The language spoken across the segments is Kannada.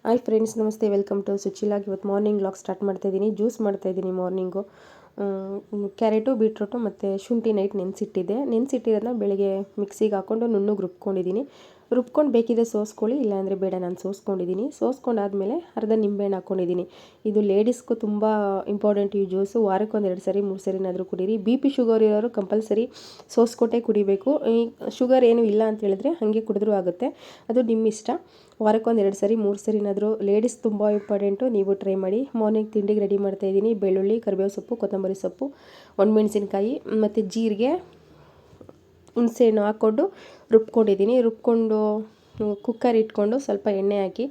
ಹಾಯ್ ಫ್ರೆಂಡ್ಸ್, ನಮಸ್ತೆ. ವೆಲ್ಕಮ್ ಟು ಸುಚಿಲಾಗ್. ಇವತ್ತು ಮಾರ್ನಿಂಗ್ ವ್ಲಾಗ್ ಸ್ಟಾರ್ಟ್ ಮಾಡ್ತಾಯಿದ್ದೀನಿ. ಜ್ಯೂಸ್ ಮಾಡ್ತಾಯಿದ್ದೀನಿ ಮಾರ್ನಿಂಗು. ಕ್ಯಾರೆಟು, ಬೀಟ್ರೂಟು ಮತ್ತು ಶುಂಠಿ ನೈಟ್ ನೆನೆಸಿಟ್ಟಿರೋದನ್ನ ಬೆಳಗ್ಗೆ ಮಿಕ್ಸಿಗೆ ಹಾಕ್ಕೊಂಡು ನುಣ್ಣಗೆ ರುಬ್ಕೊಂಡು ಬೇಕಿದ್ರೆ ಸೋಸ್ಕೊಳ್ಳಿ, ಇಲ್ಲಾಂದರೆ ಬೇಡ. ನಾನು ಸೋಸ್ಕೊಂಡಿದ್ದೀನಿ. ಸೋಸ್ಕೊಂಡಾದ್ಮೇಲೆ ಅರ್ಧ ನಿಂಬೆಹಣ್ಣು ಹಾಕ್ಕೊಂಡಿದ್ದೀನಿ. ಇದು ಲೇಡೀಸ್ಗೂ ತುಂಬ ಇಂಪಾರ್ಟೆಂಟ್ ಈ ಜ್ಯೂಸು. ವಾರಕ್ಕೆ 1-2 ಸರಿ 3 ಸರಿನಾದರೂ ಕುಡೀರಿ. BP ಶುಗರ್ ಇರೋರು ಕಂಪಲ್ಸರಿ ಸೋಸ್ಕೊಟ್ಟೇ ಕುಡಿಬೇಕು. ಈ ಶುಗರ್ ಏನೂ ಇಲ್ಲ ಅಂತ ಹೇಳಿದ್ರೆ ಹಾಗೆ ಕುಡಿದ್ರೂ ಆಗುತ್ತೆ, ಅದು ನಿಮ್ಮ ಇಷ್ಟ. ವಾರಕ್ಕೆ 1-2 ಸರಿ 3 ಸರಿನಾದರೂ. ಲೇಡೀಸ್ ತುಂಬ ಇಂಪಾರ್ಟೆಂಟು, ನೀವು ಟ್ರೈ ಮಾಡಿ. ಮಾರ್ನಿಂಗ್ ತಿಂಡಿಗೆ ರೆಡಿ ಮಾಡ್ತಾಯಿದ್ದೀನಿ. ಬೆಳ್ಳುಳ್ಳಿ, ಕರಿಬೇವು ಸೊಪ್ಪು, ಕೊತ್ತಂಬರಿ ಸೊಪ್ಪು, ಒಣಮೆಣಸಿನ್ಕಾಯಿ ಮತ್ತು ಜೀರಿಗೆ, ಹುಣಸೆಹಣ್ಣು ಹಾಕ್ಕೊಂಡು ರುಬ್ಕೊಂಡು ಕುಕ್ಕರ್ ಇಟ್ಕೊಂಡು ಸ್ವಲ್ಪ ಎಣ್ಣೆ ಹಾಕಿ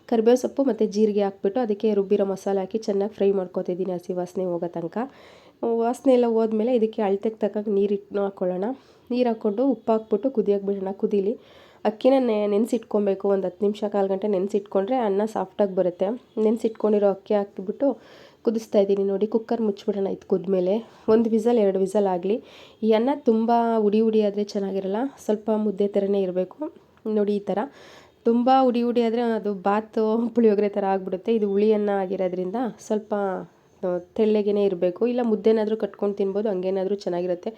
ಕರಿಬೇವು ಸೊಪ್ಪು ಮತ್ತು ಜೀರಿಗೆ ಹಾಕ್ಬಿಟ್ಟು ಅದಕ್ಕೆ ರುಬ್ಬಿರೋ ಮಸಾಲೆ ಹಾಕಿ ಚೆನ್ನಾಗಿ ಫ್ರೈ ಮಾಡ್ಕೊತಿದ್ದೀನಿ, ಹಸಿ ವಾಸನೆ ಹೋಗೋ ತನಕ. ವಾಸನೆ ಎಲ್ಲ ಹೋದ್ಮೇಲೆ ಇದಕ್ಕೆ ಅಳತೆಗೆ ತಕ್ಕಂಗೆ ನೀರು ಹಾಕ್ಕೊಳ್ಳೋಣ. ನೀರು ಹಾಕ್ಕೊಂಡು ಉಪ್ಪು ಹಾಕ್ಬಿಟ್ಟು ಕುದಿಯೋಕೆ ಬಿಡೋಣ. ಕುದೀಲಿ. ಅಕ್ಕಿನ ನೆನೆಸಿಟ್ಕೊಬೇಕು. ಒಂದು 10 ನಿಮಿಷ, ಕಾಲು ಗಂಟೆ ನೆನೆಸಿಟ್ಕೊಂಡ್ರೆ ಅನ್ನ ಸಾಫ್ಟಾಗಿ ಬರುತ್ತೆ. ನೆನೆಸಿಟ್ಕೊಂಡಿರೋ ಅಕ್ಕಿ ಹಾಕಿಬಿಟ್ಟು ಕುದಿಸ್ತಾ ಇದ್ದೀನಿ. ನೋಡಿ, ಕುಕ್ಕರ್ ಮುಚ್ಚಿಬಿಡೋಣ. ಇದು ಕುದ್ಮೇಲೆ 1 ವಿಸಲ್ 2 ವಿಸಲ್ ಆಗಲಿ. ಈ ಅನ್ನ ತುಂಬ ಉಡಿ ಆದರೆ ಚೆನ್ನಾಗಿರಲ್ಲ, ಸ್ವಲ್ಪ ಮುದ್ದೆ ಥರನೇ ಇರಬೇಕು. ನೋಡಿ, ಈ ಥರ ತುಂಬ ಉಡಿ ಆದರೆ ಅದು ಬಾತು ಪುಳಿಯೋಗರೆ ಥರ ಆಗಿಬಿಡುತ್ತೆ. ಇದು ಹುಳಿ ಅನ್ನ ಆಗಿರೋದ್ರಿಂದ ಸ್ವಲ್ಪ ತೆಳ್ಳಗೇ ಇರಬೇಕು. ಇಲ್ಲ ಮುದ್ದೆನಾದರೂ ಕಟ್ಕೊಂಡು ತಿನ್ಬೋದು, ಹಂಗೇನಾದರೂ ಚೆನ್ನಾಗಿರುತ್ತೆ.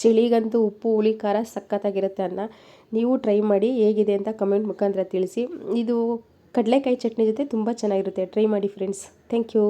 ಚಳಿಗಂತೂ ಉಪ್ಪು ಹುಳಿ ಖಾರ ಸಖತ್ತಾಗಿರುತ್ತೆ ಅನ್ನ. ನೀವು ಟ್ರೈ ಮಾಡಿ, ಹೇಗಿದೆ ಅಂತ ಕಮೆಂಟ್ ಮುಖಾಂತರ ತಿಳಿಸಿ. ಇದು ಕಡಲೆಕಾಯಿ ಚಟ್ನಿ ಜೊತೆ ತುಂಬ ಚೆನ್ನಾಗಿರುತ್ತೆ. ಟ್ರೈ ಮಾಡಿ ಫ್ರೆಂಡ್ಸ್. Thank you.